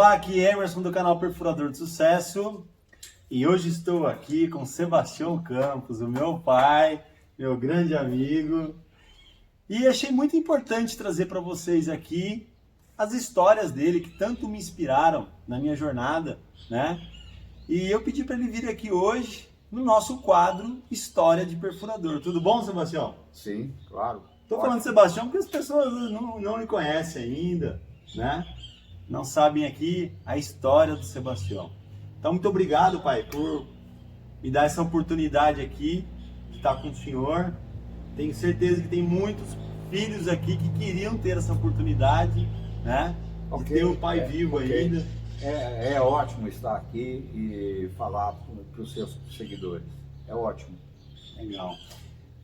Olá, aqui é Emerson do canal Perfurador de Sucesso e hoje estou aqui com Sebastião Campos, o meu pai, meu grande amigo, e achei muito importante trazer para vocês aqui as histórias dele que tanto me inspiraram na minha jornada, né? E eu pedi para ele vir aqui hoje no nosso quadro História de Perfurador. Tudo bom, Sebastião? Sim, claro. Estou falando de Sebastião porque as pessoas não lhe conhecem ainda, né? Não sabem aqui a história do Sebastião. Então, muito obrigado, pai, por me dar essa oportunidade aqui de estar com o senhor. Tenho certeza que tem muitos filhos aqui que queriam ter essa oportunidade, né? De ter o pai vivo ainda. É ótimo estar aqui e falar para os seus seguidores. É ótimo. Legal.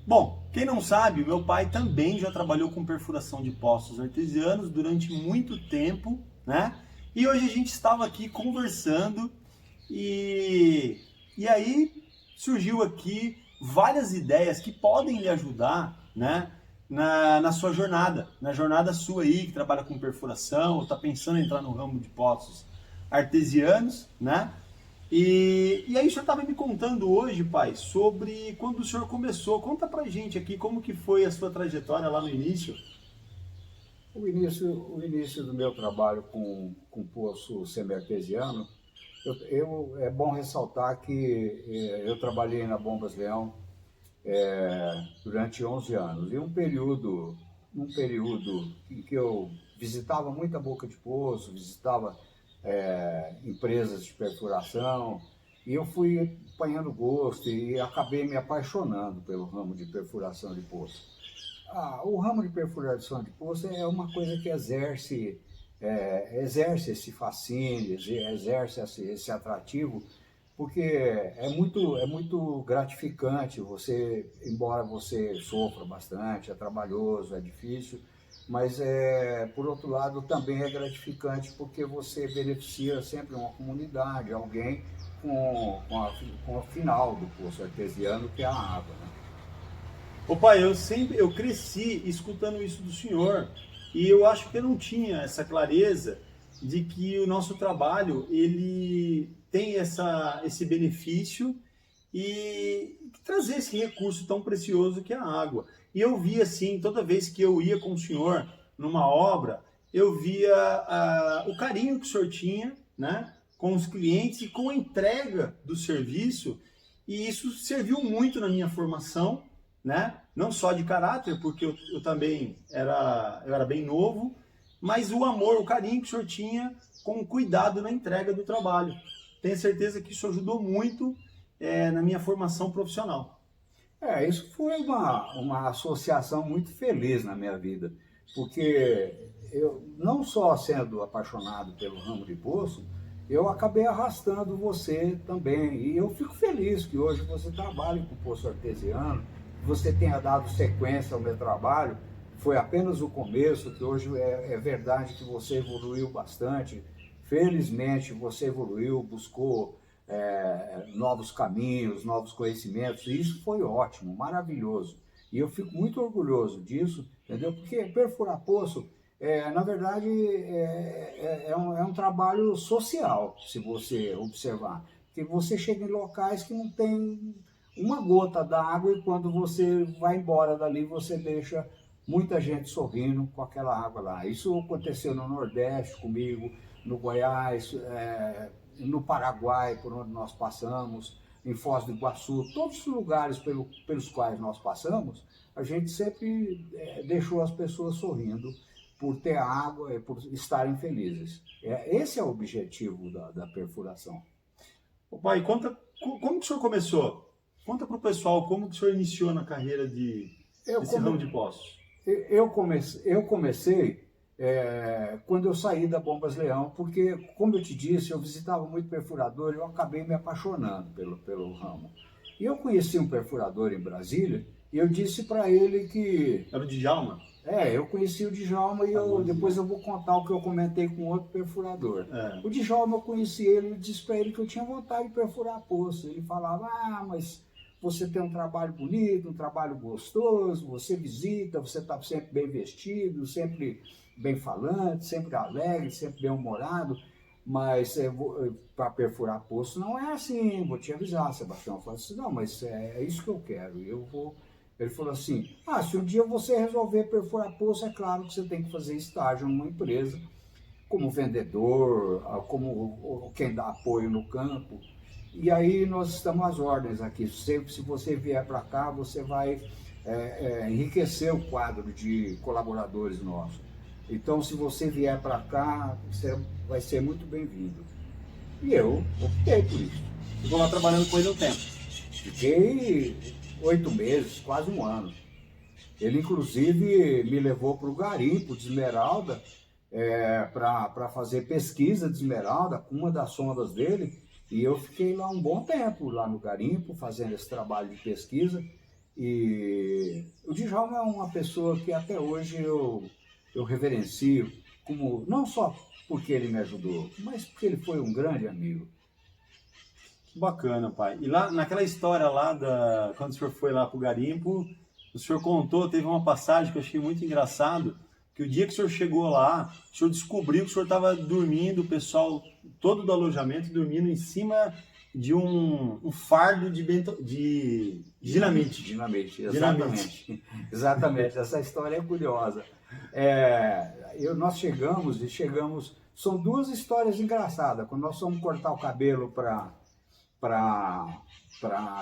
Bom, quem não sabe, meu pai também já trabalhou com perfuração de poços artesianos durante muito tempo, né? E hoje a gente estava aqui conversando e aí surgiu aqui várias ideias que podem lhe ajudar, né? Na sua jornada, na jornada sua aí, que trabalha com perfuração, ou está pensando em entrar no ramo de poços artesianos, né? E aí o senhor estava me contando hoje, pai, sobre quando o senhor começou. Conta pra gente aqui como que foi a sua trajetória lá no início. O início do meu trabalho com poço semi-artesiano, é bom ressaltar que eu trabalhei na Bombas Leão durante 11 anos. E um período em que eu visitava muita boca de poço, visitava empresas de perfuração, e eu fui apanhando gosto e acabei me apaixonando pelo ramo de perfuração de poço. O ramo de perfuração de poço é uma coisa que exerce esse fascínio, exerce esse atrativo, porque é muito gratificante. Você, embora você sofra bastante, é trabalhoso, é difícil, mas por outro lado também é gratificante porque você beneficia sempre uma comunidade, alguém com a final do poço artesiano, que é a água, né? Ô pai, eu cresci escutando isso do senhor e eu acho que eu não tinha essa clareza de que o nosso trabalho ele tem esse benefício e trazer esse recurso tão precioso que é a água. E eu via assim, toda vez que eu ia com o senhor numa obra, eu via o carinho que o senhor tinha, né, com os clientes e com a entrega do serviço, e isso serviu muito na minha formação, né? Não só de caráter, porque eu também eu era bem novo, mas o amor, o carinho que o senhor tinha com o cuidado na entrega do trabalho. Tenho certeza que isso ajudou muito na minha formação profissional. Isso foi uma associação muito feliz na minha vida, porque eu, não só sendo apaixonado pelo ramo de poço, eu acabei arrastando você também. E eu fico feliz que hoje você trabalhe com poço artesiano, que você tenha dado sequência ao meu trabalho. Foi apenas o começo, que hoje é verdade que você evoluiu bastante. Felizmente você evoluiu, buscou novos caminhos, novos conhecimentos, e isso foi ótimo, maravilhoso. E eu fico muito orgulhoso disso, entendeu? Porque perfurar poço, na verdade, é um trabalho social, se você observar. Porque você chega em locais que não tem uma gota d'água e quando você vai embora dali, você deixa muita gente sorrindo com aquela água lá. Isso aconteceu no Nordeste comigo, no Goiás, no Paraguai, por onde nós passamos, em Foz do Iguaçu, todos os lugares pelos quais nós passamos, a gente sempre deixou as pessoas sorrindo por ter água e por estarem felizes. Esse é o objetivo da perfuração. Ô pai, conta como que o senhor começou? Conta para o pessoal como que o senhor iniciou na carreira desse ramo de poços. Eu comecei quando eu saí da Bombas Leão, porque, como eu te disse, eu visitava muito perfurador e eu acabei me apaixonando pelo ramo. E eu conheci um perfurador em Brasília e eu disse para ele que... Era o Djalma? Eu conheci o Djalma e depois eu vou contar o que eu comentei com outro perfurador. O Djalma, eu conheci ele e disse para ele que eu tinha vontade de perfurar poço. Ele falava, mas você tem um trabalho bonito, um trabalho gostoso, você visita, você está sempre bem vestido, sempre bem falante, sempre alegre, sempre bem humorado. mas para perfurar poço não é assim, vou te avisar, Sebastião. Eu falei assim, não, mas é isso que eu quero, eu vou... Ele falou assim, se um dia você resolver perfurar poço, é claro que você tem que fazer estágio numa empresa, como vendedor, como quem dá apoio no campo. E aí nós estamos às ordens aqui. Se você vier para cá, você vai enriquecer o quadro de colaboradores nossos. Então, se você vier para cá, você vai ser muito bem-vindo. E eu optei por isso. Ficou lá trabalhando com ele um tempo. Fiquei 8 meses, quase um ano. Ele, inclusive, me levou para o garimpo de esmeralda, para fazer pesquisa de esmeralda com uma das sondas dele, e eu fiquei lá um bom tempo, lá no garimpo, fazendo esse trabalho de pesquisa. E o Djalma é uma pessoa que até hoje eu reverencio, como, não só porque ele me ajudou, mas porque ele foi um grande amigo. Que bacana, pai. E lá, naquela história lá, quando o senhor foi lá pro garimpo, o senhor contou, teve uma passagem que eu achei muito engraçado, que o dia que o senhor chegou lá, o senhor descobriu que o senhor estava dormindo, o pessoal todo do alojamento dormindo em cima de um fardo de dinamite. Dinamite, exatamente. Exatamente, essa história é curiosa. Nós chegamos, são duas histórias engraçadas. Quando nós fomos cortar o cabelo para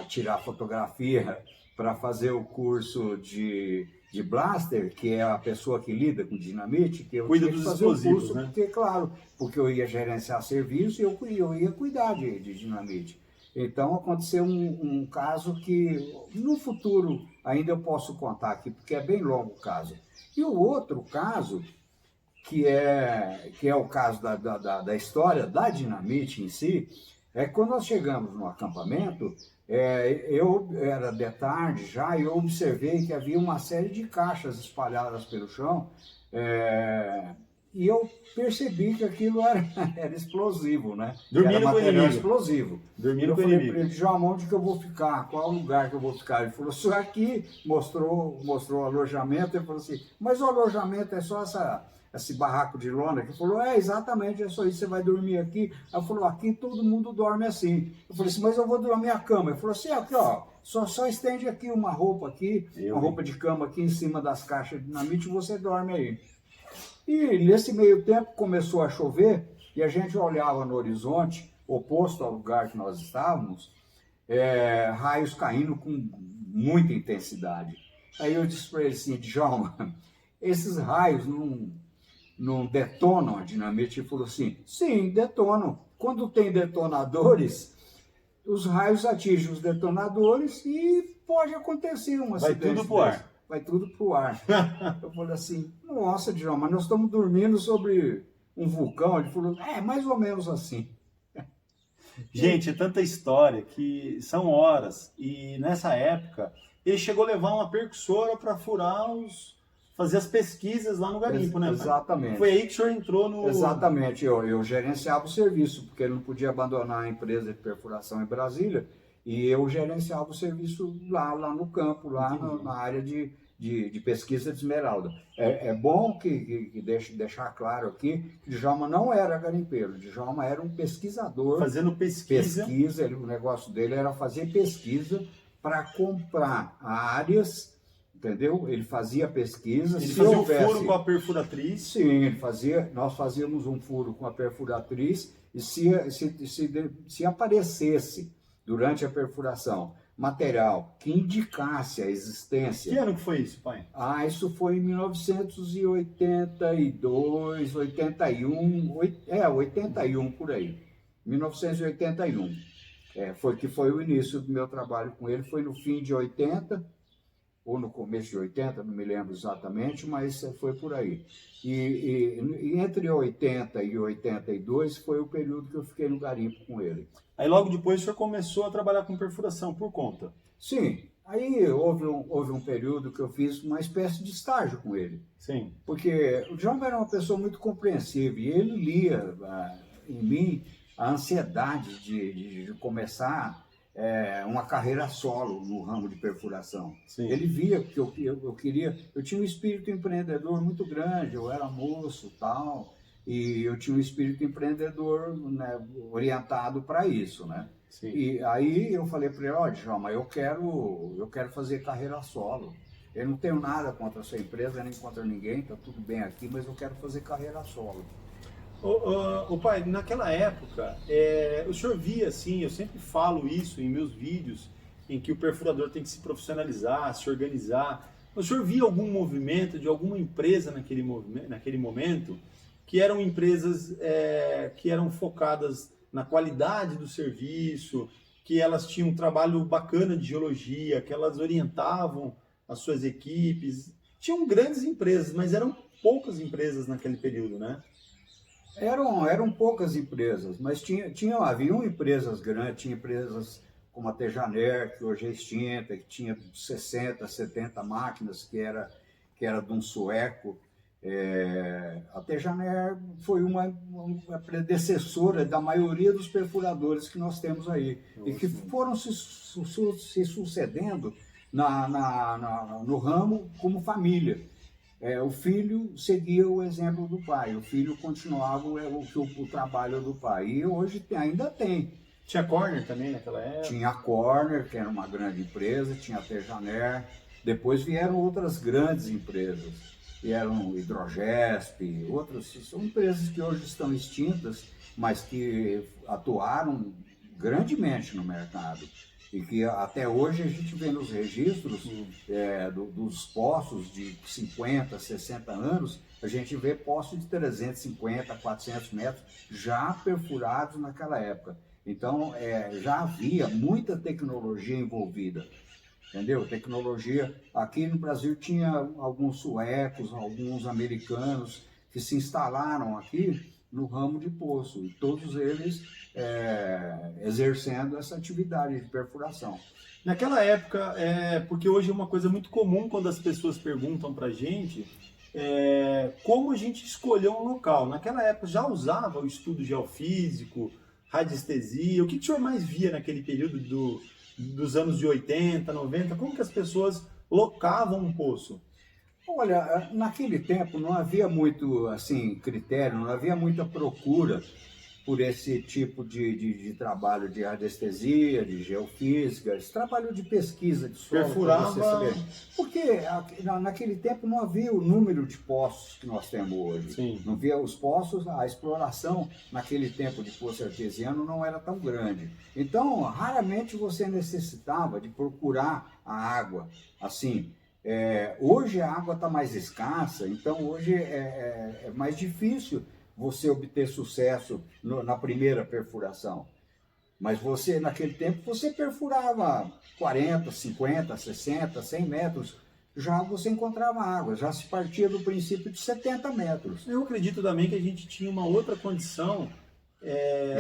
tirar fotografia, para fazer o curso de blaster, que é a pessoa que lida com dinamite, que eu Cuida tinha que dos fazer o explosivos, curso, né? porque, claro, porque eu ia gerenciar serviço e eu ia cuidar de dinamite. Então aconteceu um caso que no futuro ainda eu posso contar aqui, porque é bem longo o caso. E o outro caso, que é o caso da história da dinamite em si, é que quando nós chegamos no acampamento, eu era de tarde já e eu observei que havia uma série de caixas espalhadas pelo chão, e eu percebi que aquilo era explosivo, né? Dormindo era com o material inimigo. explosivo. Dormindo Eu com o falei inimigo. para ele, João, onde que eu vou ficar? Qual lugar que eu vou ficar? Ele falou, isso aqui, mostrou o alojamento. Ele falou assim, mas o alojamento é só esse barraco de lona? Ele falou, exatamente, é só isso, você vai dormir aqui. Aí falou, aqui todo mundo dorme assim. Eu falei assim, mas eu vou dormir a cama. Ele falou assim, aqui ó, só estende aqui uma roupa aqui, uma roupa de cama aqui em cima das caixas de dinamite e você dorme aí. E nesse meio tempo começou a chover e a gente olhava no horizonte, oposto ao lugar que nós estávamos, raios caindo com muita intensidade. Aí eu disse para ele assim, Djalma, esses raios não detonam a dinamite? Ele falou assim, sim, detonam. Quando tem detonadores, os raios atingem os detonadores e pode acontecer um acidente. Vai tudo pro ar. Vai tudo pro ar. Eu falei assim, nossa, Djalma, mas nós estamos dormindo sobre um vulcão. Ele falou, mais ou menos assim. Gente, é tanta história que são horas. E nessa época, ele chegou a levar uma percussora para fazer as pesquisas lá no garimpo, né? Exatamente. Foi aí que o senhor entrou no... Exatamente. Eu gerenciava o serviço, porque ele não podia abandonar a empresa de perfuração em Brasília, e eu gerenciava o serviço lá no campo, lá na área de pesquisa de esmeralda. É bom que deixar claro aqui que Djalma não era garimpeiro, Djalma era um pesquisador. Fazendo pesquisa. O negócio dele era fazer pesquisa para comprar áreas, entendeu? Ele fazia pesquisa. Ele fazia um furo com a perfuratriz. Sim, nós fazíamos um furo com a perfuratriz e se aparecesse durante a perfuração material que indicasse a existência... Que ano que foi isso, pai? Isso foi em 1982, 81, 81 por aí. 1981. Foi o início do meu trabalho com ele, foi no fim de 80, ou no começo de 80, não me lembro exatamente, mas foi por aí. E entre 80 e 82 foi o período que eu fiquei no garimpo com ele. Aí logo depois o senhor começou a trabalhar com perfuração por conta? Sim, aí houve um período que eu fiz uma espécie de estágio com ele. Sim. Porque o Djalma era uma pessoa muito compreensiva e ele lia em mim a ansiedade de começar uma carreira solo no ramo de perfuração. Sim. Ele via que eu tinha um espírito empreendedor muito grande, eu era moço e tal, e eu tinha um espírito empreendedor, né, orientado para isso, né? Sim. E aí eu falei para ele, ó, Djalma, eu quero fazer carreira solo. Eu não tenho nada contra a sua empresa, nem contra ninguém, tá tudo bem aqui, mas eu quero fazer carreira solo. Ô pai, naquela época, o senhor via assim, eu sempre falo isso em meus vídeos, em que o perfurador tem que se profissionalizar, se organizar. O senhor via algum movimento de alguma empresa naquele momento, que eram empresas que eram focadas na qualidade do serviço, que elas tinham um trabalho bacana de geologia, que elas orientavam as suas equipes? Tinham grandes empresas, mas eram poucas empresas naquele período, né? Eram poucas empresas, mas haviam empresas grandes, tinha empresas como a Tejaner, que hoje é extinta, que tinha 60, 70 máquinas, que era de um sueco. A Tejaner foi uma predecessora da maioria dos perfuradores que nós temos aí, e que foram se sucedendo no ramo como família. O filho seguia o exemplo do pai, o filho continuava o trabalho do pai, e hoje ainda tem. Tinha Corner também naquela época? Tinha a Corner, que era uma grande empresa, tinha a Tejaner, depois vieram outras grandes empresas, vieram Hidrogesp, outras, são empresas que hoje estão extintas, mas que atuaram grandemente no mercado. E que até hoje a gente vê nos registros dos poços de 50, 60 anos, a gente vê poços de 350, 400 metros já perfurados naquela época. Então, já havia muita tecnologia envolvida, entendeu? Tecnologia, aqui no Brasil tinha alguns suecos, alguns americanos que se instalaram aqui no ramo de poço, e todos eles exercendo essa atividade de perfuração. Naquela época, porque hoje é uma coisa muito comum quando as pessoas perguntam pra gente como a gente escolheu um local. Naquela época já usava o estudo geofísico, radiestesia. O que o senhor mais via naquele período dos anos de 80, 90? Como que as pessoas locavam um poço? Olha, naquele tempo não havia muito assim critério, não havia muita procura por esse tipo de trabalho de radiestesia, de geofísica, esse trabalho de pesquisa de solo. Perfurava. Porque naquele tempo não havia o número de poços que nós temos hoje. Sim. Não havia os poços, a exploração naquele tempo de poço artesiano não era tão grande. Então, raramente você necessitava de procurar a água assim. Hoje a água está mais escassa, então hoje é mais difícil você obter sucesso na primeira perfuração. Mas naquele tempo, você perfurava 40, 50, 60, 100 metros, já você encontrava água, já se partia do princípio de 70 metros. Eu acredito também que a gente tinha uma outra condição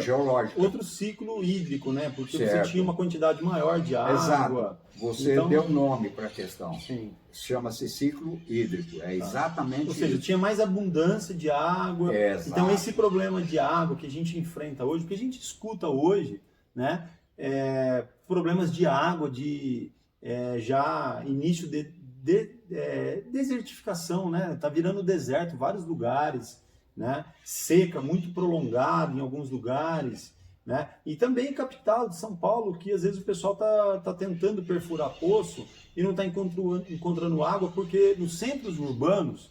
geológica. Outro ciclo hídrico, né? Porque certo. Você tinha uma quantidade maior de água. Exato. Você deu nome para a questão. Sim. Chama-se ciclo hídrico. É exatamente Ou seja, isso. Tinha mais abundância de água. Exato. Então, esse problema de água que a gente enfrenta hoje, que a gente escuta hoje, né? Problemas de água, já início de desertificação, né? Tá virando deserto em vários lugares. Né? Seca muito prolongada em alguns lugares, né? E também capital de São Paulo, que às vezes o pessoal tá tentando perfurar poço e não está encontrando água, porque nos centros urbanos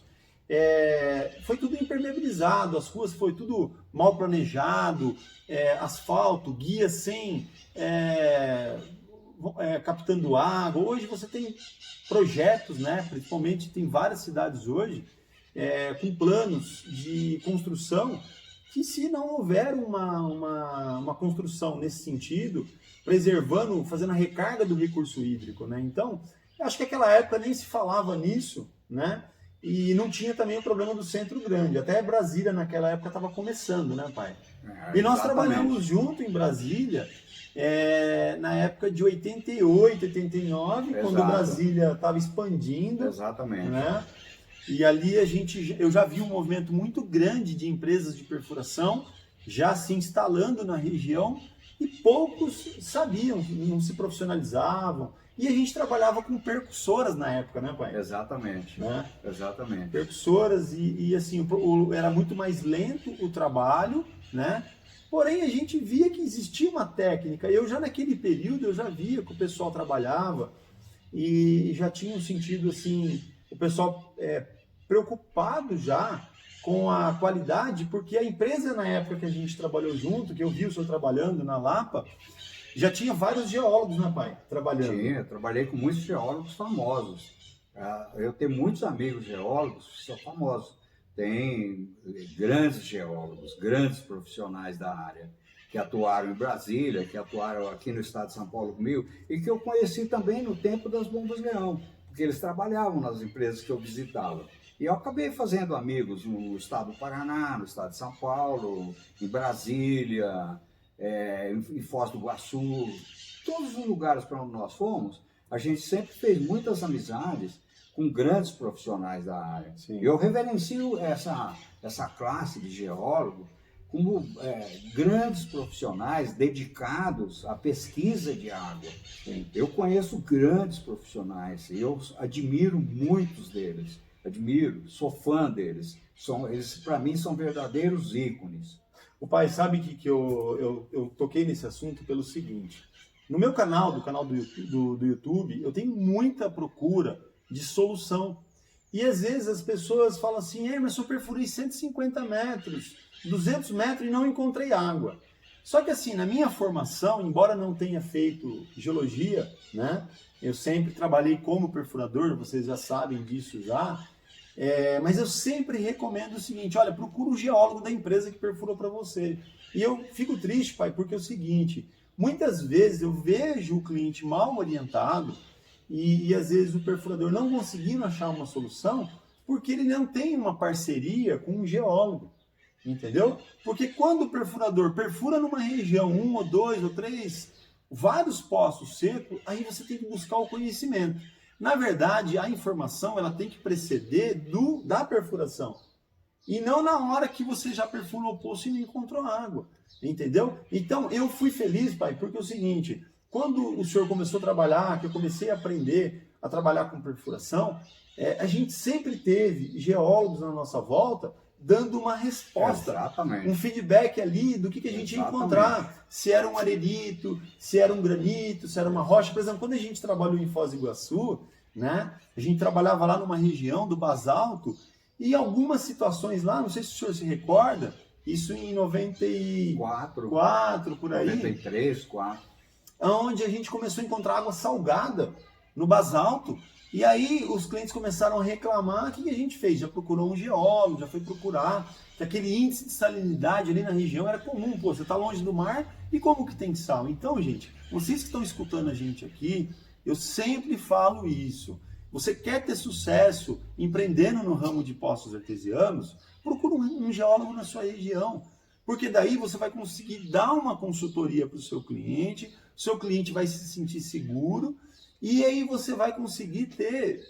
foi tudo impermeabilizado, as ruas foi tudo mal planejado, asfalto, guia sem captando água. Hoje você tem projetos, né? Principalmente tem várias cidades hoje com planos de construção que, se não houver uma construção nesse sentido, preservando, fazendo a recarga do recurso hídrico, né? Então, eu acho que naquela época nem se falava nisso, né? E não tinha também o problema do centro grande. Até Brasília naquela época estava começando, né, pai? E nós trabalhamos junto em Brasília na época de 88, 89, Exato. quando Brasília estava expandindo. Exatamente. Né? E ali eu já vi um movimento muito grande de empresas de perfuração já se instalando na região, e poucos sabiam, não se profissionalizavam. E a gente trabalhava com percussoras na época, né, pai? Exatamente, Né? exatamente. Percussoras e assim, era muito mais lento o trabalho, né? Porém, a gente via que existia uma técnica. Eu já naquele período, eu já via que o pessoal trabalhava e já tinha um sentido assim, o pessoal preocupado já com a qualidade, porque a empresa na época que a gente trabalhou junto, que eu vi o senhor trabalhando na Lapa, já tinha vários geólogos, né, pai? Trabalhando. Tinha, trabalhei com muitos geólogos famosos. Eu tenho muitos amigos geólogos que são famosos. Tem grandes geólogos, grandes profissionais da área, que atuaram em Brasília, que atuaram aqui no estado de São Paulo comigo, e que eu conheci também no tempo das Bombas Leão, porque eles trabalhavam nas empresas que eu visitava. E eu acabei fazendo amigos no estado do Paraná, no estado de São Paulo, em Brasília, em Foz do Iguaçu, todos os lugares para onde nós fomos, a gente sempre fez muitas amizades com grandes profissionais da área. Sim. Eu reverencio essa classe de geólogo como grandes profissionais dedicados à pesquisa de água. Sim. Eu conheço grandes profissionais e eu admiro muitos deles. Admiro, sou fã deles. Eles, para mim, são verdadeiros ícones. O pai, sabe que eu toquei nesse assunto pelo seguinte. No meu canal, do canal do YouTube, eu tenho muita procura de solução. E às vezes as pessoas falam assim, mas eu perfurei 150 metros, 200 metros e não encontrei água. Só que assim, na minha formação, embora não tenha feito geologia, né, eu sempre trabalhei como perfurador, vocês já sabem disso já, mas eu sempre recomendo o seguinte, olha, procura o geólogo da empresa que perfurou para você. E eu fico triste, pai, porque é o seguinte, muitas vezes eu vejo o cliente mal orientado e às vezes o perfurador não conseguindo achar uma solução porque ele não tem uma parceria com um geólogo, entendeu? Porque quando o perfurador perfura numa região, 1 ou 2 ou 3, vários poços secos, aí você tem que buscar o conhecimento. Na verdade, a informação ela tem que preceder da perfuração. E não na hora que você já perfurou o poço e não encontrou água. Entendeu? Então, eu fui feliz, pai, porque é o seguinte, quando o senhor começou a trabalhar, que eu comecei a aprender a trabalhar com perfuração, a gente sempre teve geólogos na nossa volta dando uma resposta, Exatamente. um feedback ali do que a gente ia encontrar. Se era um arelito, se era um granito, se era uma rocha. Por exemplo, quando a gente trabalhou em Foz do Iguaçu, né, a gente trabalhava lá numa região do basalto, e algumas situações lá, não sei se o senhor se recorda, isso em 94, por aí. 93, 4. Onde a gente começou a encontrar água salgada no basalto. E aí os clientes começaram a reclamar. O que a gente fez? Já procurou um geólogo, já foi procurar. Que aquele índice de salinidade ali na região era comum. Pô, você está longe do mar e como que tem sal? Então, gente, vocês que estão escutando a gente aqui, eu sempre falo isso. Você quer ter sucesso empreendendo no ramo de poços artesianos? Procura um geólogo na sua região. Porque daí você vai conseguir dar uma consultoria para o seu cliente vai se sentir seguro e aí você vai conseguir ter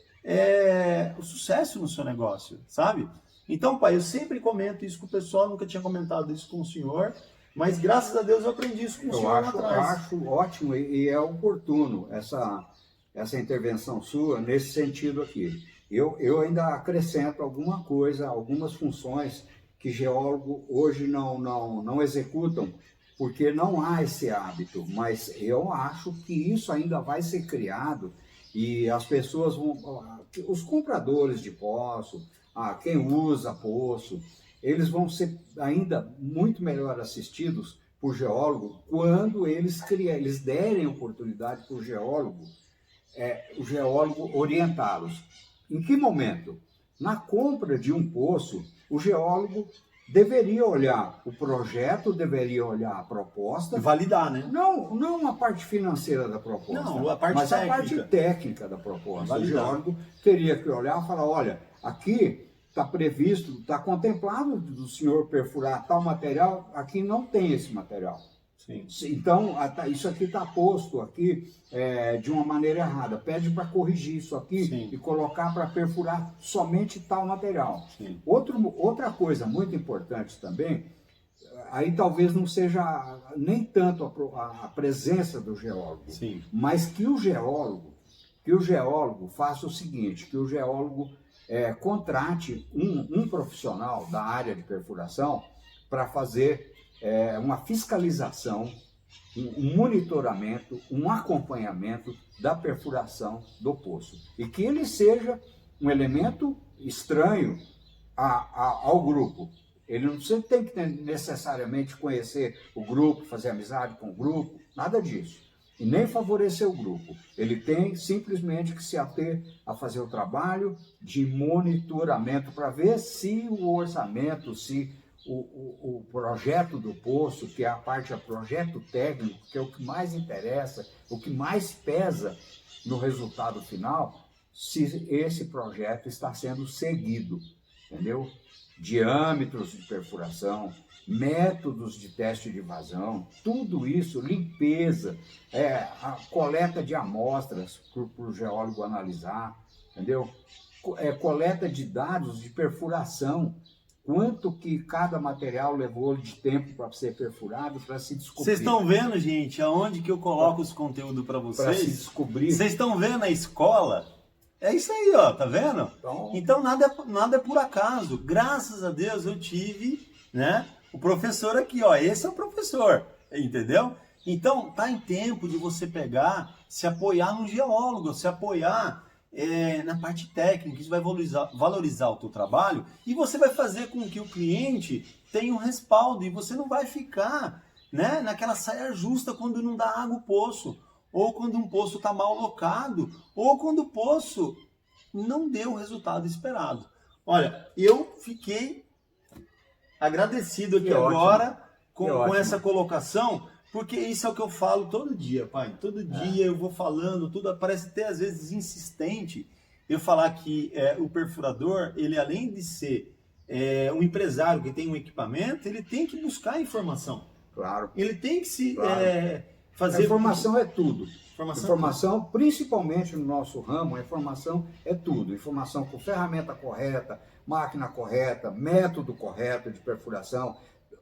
o sucesso no seu negócio, sabe? Então, pai, eu sempre comento isso com o pessoal, nunca tinha comentado isso com o senhor, mas graças a Deus eu aprendi isso com o senhor lá atrás. Eu acho ótimo e é oportuno essa intervenção sua nesse sentido aqui. Eu ainda acrescento alguma coisa, algumas funções que geólogos hoje não executam, porque não há esse hábito, mas eu acho que isso ainda vai ser criado e as pessoas os compradores de poço, quem usa poço, eles vão ser ainda muito melhor assistidos por geólogo quando eles derem oportunidade para o geólogo orientá-los. Em que momento? Na compra de um poço, o geólogo deveria olhar o projeto, deveria olhar a proposta. Validar, né? Não a parte financeira da proposta, não, a parte mas técnica. A parte técnica da proposta. Validar. O geólogo teria que olhar e falar, olha, aqui está previsto, está contemplado do senhor perfurar tal material, aqui não tem esse material. Sim. Então, isso aqui está posto aqui de uma maneira errada. Pede para corrigir isso aqui. Sim. E colocar para perfurar somente tal material. Outra coisa muito importante também aí talvez não seja nem tanto a presença do geólogo, Sim. mas que o geólogo faça o seguinte, que o geólogo contrate um profissional da área de perfuração para fazer uma fiscalização, um monitoramento, um acompanhamento da perfuração do poço. E que ele seja um elemento estranho ao grupo. Ele não tem que necessariamente conhecer o grupo, fazer amizade com o grupo, nada disso. E nem favorecer o grupo. Ele tem simplesmente que se ater a fazer o trabalho de monitoramento para ver se o orçamento, se o projeto do poço, que é a parte do projeto técnico, que é o que mais interessa, o que mais pesa no resultado final, se esse projeto está sendo seguido, entendeu? Diâmetros de perfuração, métodos de teste de vazão, tudo isso, limpeza, a coleta de amostras para o geólogo analisar, entendeu? Coleta de dados de perfuração, quanto que cada material levou de tempo para ser perfurado, para se descobrir. Vocês estão vendo, gente, aonde que eu coloco os conteúdos para vocês? Para se descobrir. Vocês estão vendo a escola? É isso aí, ó, tá vendo? Então nada é por acaso. Graças a Deus eu tive, né, o professor aqui, ó. Esse é o professor, entendeu? Então tá em tempo de você pegar, se apoiar no geólogo, se apoiar na parte técnica. Isso vai valorizar o teu trabalho e você vai fazer com que o cliente tenha um respaldo e você não vai ficar, né, naquela saia justa quando não dá água o poço, ou quando um poço está mal locado, ou quando o poço não deu o resultado esperado. Olha, eu fiquei agradecido aqui agora com essa colocação, porque isso é o que eu falo todo dia, pai. Todo dia eu vou falando, tudo parece até às vezes insistente eu falar que o perfurador, ele além de ser um empresário que tem um equipamento, ele tem que buscar informação. Claro. Ele tem que se fazer... A informação é tudo. Informação, principalmente no nosso ramo, a informação é tudo. Informação com ferramenta correta, máquina correta, método correto de perfuração,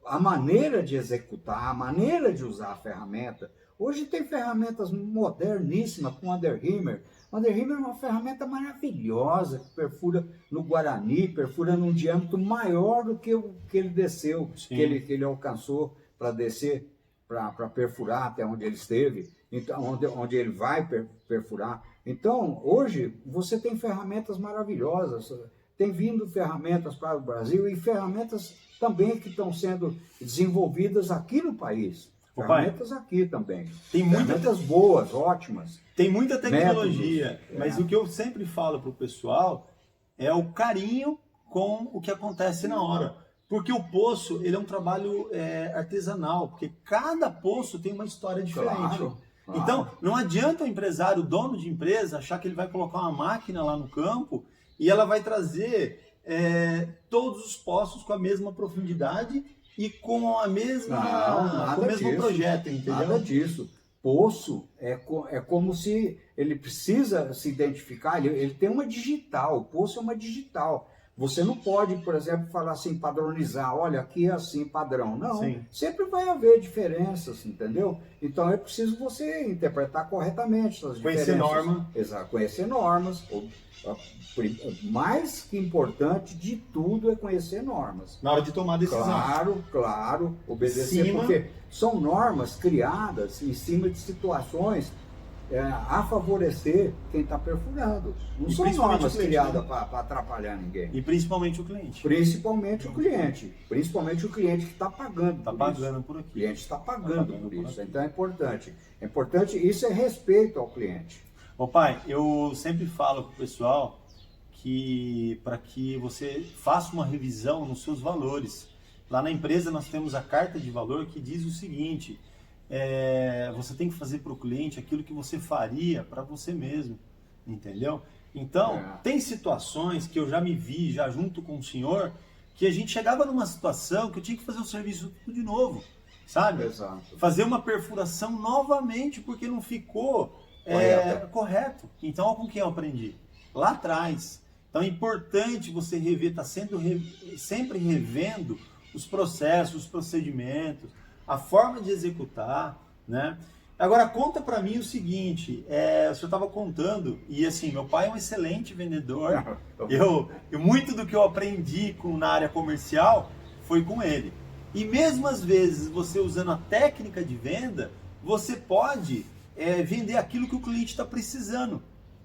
a maneira de executar, a maneira de usar a ferramenta. Hoje tem ferramentas moderníssimas com Underheimer. Underheimer é uma ferramenta maravilhosa que perfura no Guarani, perfura num diâmetro maior do que o que ele desceu, que ele alcançou para descer, para perfurar até onde ele esteve, então, onde ele vai perfurar. Então, hoje, você tem ferramentas maravilhosas, tem vindo ferramentas para o Brasil e ferramentas também que estão sendo desenvolvidas aqui no país. Ferramentas aqui também. Tem ferramentas boas, ótimas. Tem muita tecnologia, mas o que eu sempre falo para o pessoal é o carinho com o que acontece na hora. Porque o poço, ele é um trabalho artesanal, porque cada poço tem uma história diferente. Claro. Então, não adianta o empresário, o dono de empresa, achar que ele vai colocar uma máquina lá no campo e ela vai trazer todos os poços com a mesma profundidade e com a mesma, com o mesmo projeto, entendeu? Nada disso. Poço é como se ele precisa se identificar, ele tem uma digital, o poço é uma digital. Você não pode, por exemplo, falar assim, padronizar, olha, aqui é assim, padrão. Não, sempre vai haver diferenças, entendeu? Então é preciso você interpretar corretamente essas diferenças. Conhecer normas. Exato, conhecer normas. Mais que importante de tudo é conhecer normas. Na hora de tomar decisão. Claro, obedecer, porque são normas criadas em cima de situações a favorecer quem está perfurando. Não são normas criadas para atrapalhar ninguém. E principalmente o cliente. Principalmente o cliente. Principalmente o cliente que está pagando. Está pagando por aqui. O cliente está pagando por isso. Então é importante. É importante, isso é respeito ao cliente. Ô pai, eu sempre falo para o pessoal que para que você faça uma revisão nos seus valores. Lá na empresa nós temos a carta de valor que diz o seguinte: você tem que fazer para o cliente aquilo que você faria para você mesmo, entendeu? Então, tem situações que eu já me vi, já junto com o senhor, que a gente chegava numa situação que eu tinha que fazer o serviço tudo de novo, sabe? Exato. Fazer uma perfuração novamente porque não ficou correto. Então, olha com quem eu aprendi? Lá atrás. Então, é importante você rever, sempre revendo os processos, os procedimentos, a forma de executar, né? Agora, conta para mim o seguinte, o senhor estava contando, e assim, meu pai é um excelente vendedor, muito do que eu aprendi na área comercial foi com ele. E mesmo às vezes, você usando a técnica de venda, você pode vender aquilo que o cliente está precisando.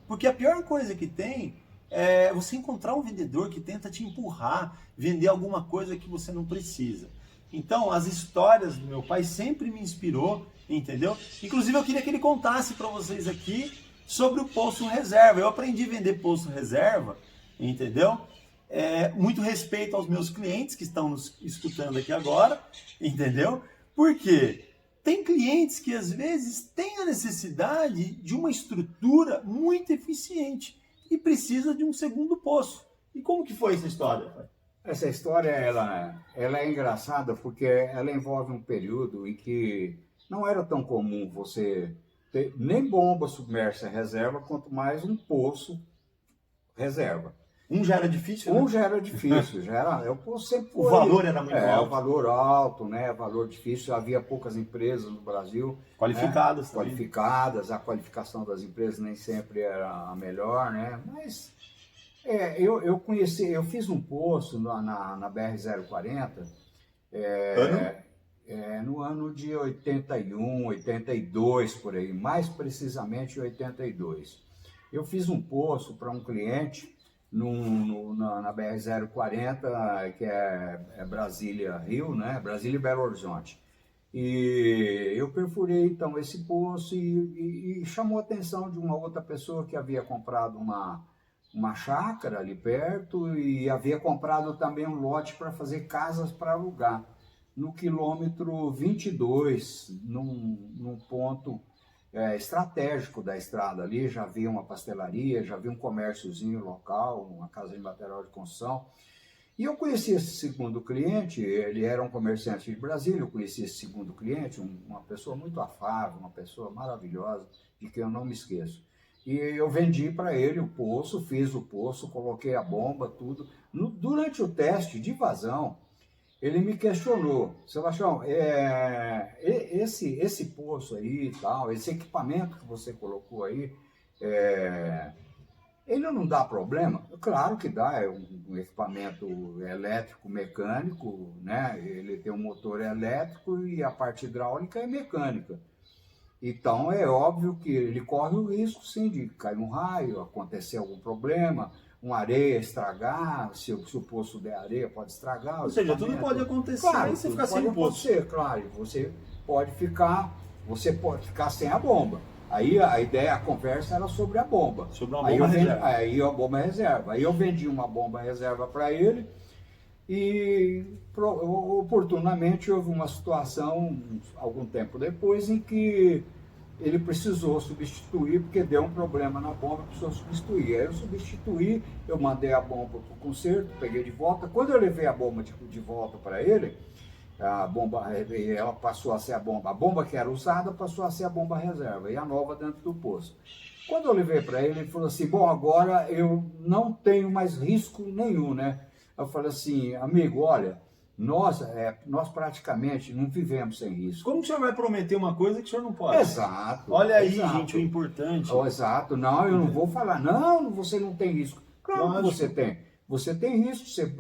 Porque a pior coisa que tem é você encontrar um vendedor que tenta te empurrar, vender alguma coisa que você não precisa. Então, as histórias do meu pai sempre me inspirou, entendeu? Inclusive, eu queria que ele contasse para vocês aqui sobre o posto reserva. Eu aprendi a vender posto reserva, entendeu? Muito respeito aos meus clientes que estão nos escutando aqui agora, entendeu? Porque tem clientes que às vezes têm a necessidade de uma estrutura muito eficiente e precisa de um segundo poço. E como que foi essa história, pai? Essa história, ela é engraçada porque ela envolve um período em que não era tão comum você ter nem bomba submersa reserva, quanto mais um poço reserva. Um já era difícil, né? Já era difícil, o poço sempre foi... O valor era muito alto. O valor alto, né? Valor difícil, havia poucas empresas no Brasil. Qualificadas também. Qualificadas, a qualificação das empresas nem sempre era a melhor, né? Mas eu fiz um poço na BR-040, no ano de 81, 82, por aí, mais precisamente 82. Eu fiz um poço para um cliente na BR-040, que é Brasília-Rio, né? Brasília e Belo Horizonte. E eu perfurei então esse poço e chamou a atenção de uma outra pessoa que havia comprado uma chácara ali perto e havia comprado também um lote para fazer casas para alugar, no quilômetro 22, num ponto estratégico da estrada ali. Já havia uma pastelaria, já havia um comérciozinho local, uma casa de material de construção. E eu conheci esse segundo cliente, ele era um comerciante de Brasília. Eu conheci esse segundo cliente, uma pessoa muito afável, uma pessoa maravilhosa, de quem eu não me esqueço. E eu vendi para ele o poço, fiz o poço, coloquei a bomba, tudo. Durante o teste de vazão, ele me questionou: Sebastião, esse poço aí e tal, esse equipamento que você colocou aí, ele não dá problema? Claro que dá, é um equipamento elétrico mecânico, né? Ele tem um motor elétrico e a parte hidráulica é mecânica. Então é óbvio que ele corre o risco, sim, de cair um raio, acontecer algum problema, uma areia estragar, se o poço der areia pode estragar. Ou seja, tudo pode acontecer, claro, e você ficar sem o poço. Claro, você pode ficar sem a bomba. Aí a conversa era sobre a bomba. Sobre uma bomba reserva. Aí a bomba reserva. Aí eu vendi uma bomba reserva para ele e oportunamente houve uma situação, algum tempo depois, em que ele precisou substituir, porque deu um problema na bomba, precisou substituir. Aí eu substituí, eu mandei a bomba para o conserto, peguei de volta. Quando eu levei a bomba de volta para ele, a bomba, ela passou a ser a bomba que era usada passou a ser a bomba reserva, e a nova dentro do poço. Quando eu levei para ele, ele falou assim: bom, agora eu não tenho mais risco nenhum, né? Eu falei assim: amigo, olha, nós praticamente não vivemos sem risco. Como que o senhor vai prometer uma coisa que o senhor não pode? Exato. Olha aí, exato. Gente, o importante. Exato. Não, eu não vou falar, não, você não tem risco. Claro que você tem. Você tem risco, você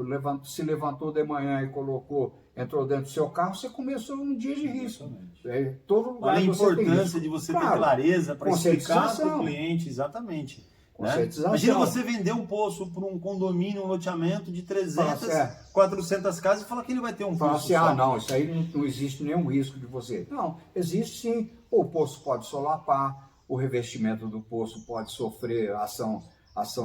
se levantou de manhã e entrou dentro do seu carro, você começou um dia de risco. Todo lugar. Olha a importância de você ter clareza para explicar para o cliente, exatamente. Conscientização. Imagina você vender um poço para um condomínio, um loteamento de 300, 400 casas e falar que ele vai ter um poço só. Não, isso aí não existe nenhum risco de você. Não, existe sim. O poço pode solapar, o revestimento do poço pode sofrer ação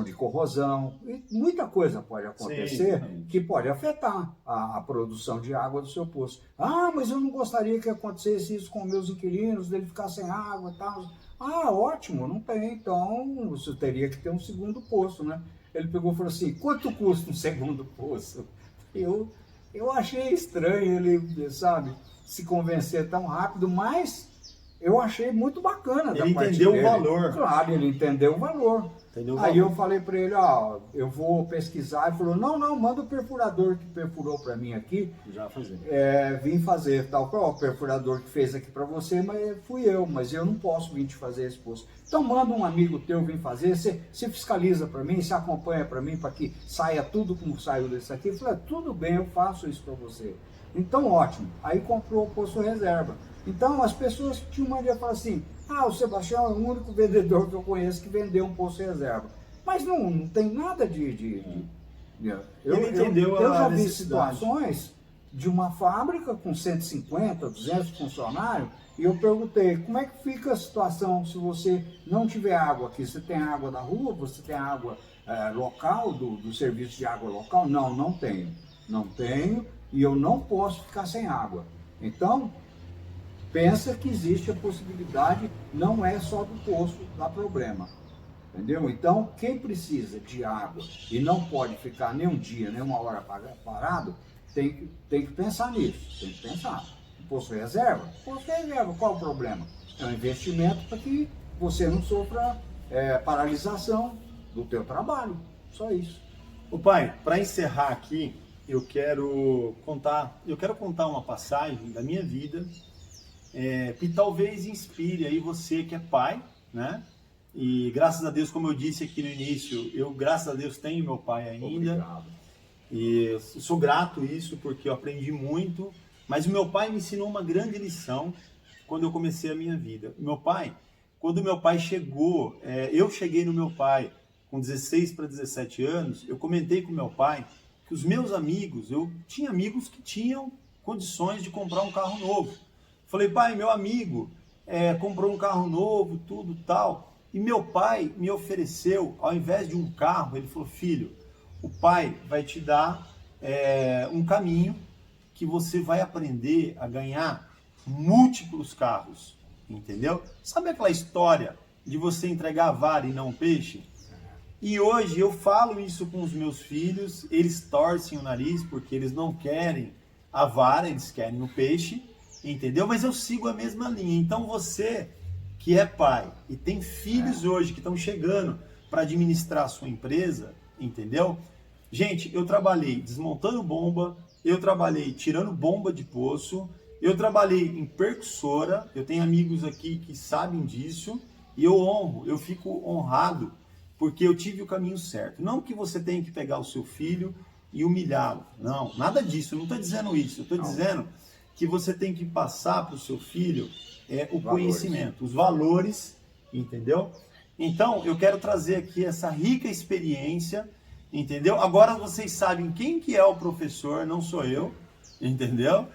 de corrosão, e muita coisa pode acontecer que pode afetar a produção de água do seu poço. Ah, mas eu não gostaria que acontecesse isso com meus inquilinos, dele ficar sem água e tal. Ah, ótimo, não tem, então você teria que ter um segundo poço, né? Ele pegou e falou assim: quanto custa um segundo poço? Eu achei estranho ele, sabe, se convencer tão rápido, mas eu achei muito bacana da Ele parte entendeu dele. o valor. Claro, ele entendeu o valor. Entendeu o Aí valor. eu falei para ele, ó, eu vou pesquisar. Ele falou, não, manda o perfurador que perfurou para mim aqui, Já fazer. vim fazer tal. Ó, o perfurador que fez aqui para você, mas fui eu, mas eu não posso vir te fazer esse poço. Então manda um amigo teu vir fazer, você fiscaliza para mim, você acompanha para mim, para que saia tudo como saiu desse aqui. Eu falei, tudo bem, eu faço isso para você. Então ótimo. Aí comprou o poço reserva. Então as pessoas tinham uma ideia de falar assim, o Sebastião é o único vendedor que eu conheço que vendeu um poço reserva. Mas não tem nada de Ele entendeu eu a já vi necessidade. situações de uma fábrica com 150, 200 funcionários, e eu perguntei, como é que fica a situação se você não tiver água aqui? Você tem água da rua? Você tem água local, do serviço de água local? Não tenho. Não tenho, e eu não posso ficar sem água. Então, pensa que existe a possibilidade, não é só do poço dar problema. Entendeu? Então, quem precisa de água e não pode ficar nem um dia, nem uma hora parado, tem que pensar nisso, tem que pensar. Poço reserva? Poço reserva, qual o problema? É um investimento para que você não sofra paralisação do teu trabalho, só isso. Ô pai, para encerrar aqui, eu quero contar uma passagem da minha vida que talvez inspire aí você que é pai, né? E graças a Deus, como eu disse aqui no início, eu graças a Deus tenho meu pai ainda. Obrigado. E eu sou grato a isso porque eu aprendi muito, mas o meu pai me ensinou uma grande lição quando eu comecei a minha vida. Quando o meu pai chegou, eu cheguei no meu pai com 16 para 17 anos, eu comentei com o meu pai que os meus amigos, eu tinha amigos que tinham condições de comprar um carro novo. Falei, pai, meu amigo comprou um carro novo, tudo tal. E meu pai me ofereceu, ao invés de um carro, ele falou, filho, o pai vai te dar um caminho que você vai aprender a ganhar múltiplos carros, entendeu? Sabe aquela história de você entregar a vara e não o peixe? E hoje eu falo isso com os meus filhos, eles torcem o nariz porque eles não querem a vara, eles querem o peixe, entendeu? Mas eu sigo a mesma linha. Então você que é pai e tem filhos hoje que estão chegando para administrar a sua empresa, entendeu? Gente, eu trabalhei desmontando bomba, eu trabalhei tirando bomba de poço, eu trabalhei em percussora, eu tenho amigos aqui que sabem disso, e eu fico honrado, porque eu tive o caminho certo. Não que você tenha que pegar o seu filho e humilhá-lo, não, nada disso, eu não estou dizendo isso, eu estou dizendo que você tem que passar para o seu filho o conhecimento, os valores, entendeu? Então, eu quero trazer aqui essa rica experiência, entendeu? Agora vocês sabem quem que é o professor, não sou eu, entendeu?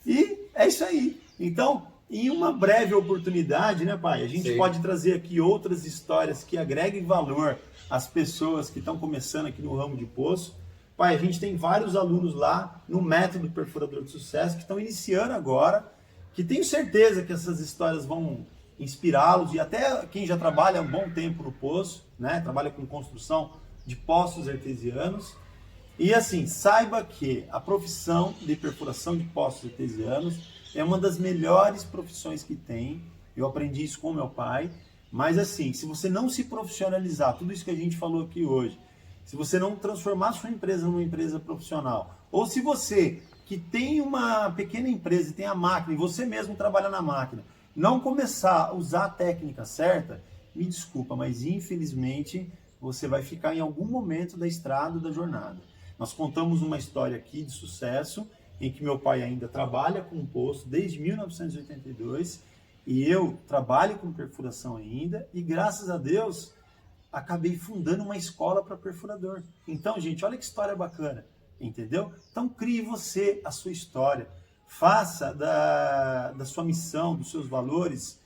E é isso aí. Então, em uma breve oportunidade, né, pai? A gente pode trazer aqui outras histórias que agreguem valor às pessoas que estão começando aqui no ramo de poço. Pai, a gente tem vários alunos lá no Método Perfurador de Sucesso que estão iniciando agora, que tenho certeza que essas histórias vão inspirá-los e até quem já trabalha há um bom tempo no poço, né? Trabalha com construção de poços artesianos. E assim, saiba que a profissão de perfuração de poços artesianos é uma das melhores profissões que tem. Eu aprendi isso com meu pai. Mas assim, se você não se profissionalizar, tudo isso que a gente falou aqui hoje, se você não transformar sua empresa numa empresa profissional, ou se você que tem uma pequena empresa e tem a máquina, e você mesmo trabalha na máquina, não começar a usar a técnica certa, me desculpa, mas infelizmente você vai ficar em algum momento da estrada da jornada. Nós contamos uma história aqui de sucesso, em que meu pai ainda trabalha com poço desde 1982, e eu trabalho com perfuração ainda, e graças a Deus, acabei fundando uma escola para perfurador. Então, gente, olha que história bacana, entendeu? Então, crie você a sua história, faça da sua missão, dos seus valores,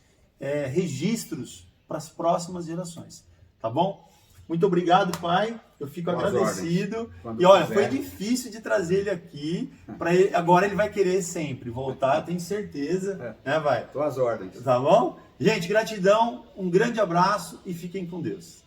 registros para as próximas gerações, tá bom? Muito obrigado, pai. Eu fico agradecido. E olha, foi difícil de trazer ele aqui. Agora ele vai querer sempre voltar, eu tenho certeza. Né, vai? Tuas ordens. Tá bom? Gente, gratidão, um grande abraço e fiquem com Deus.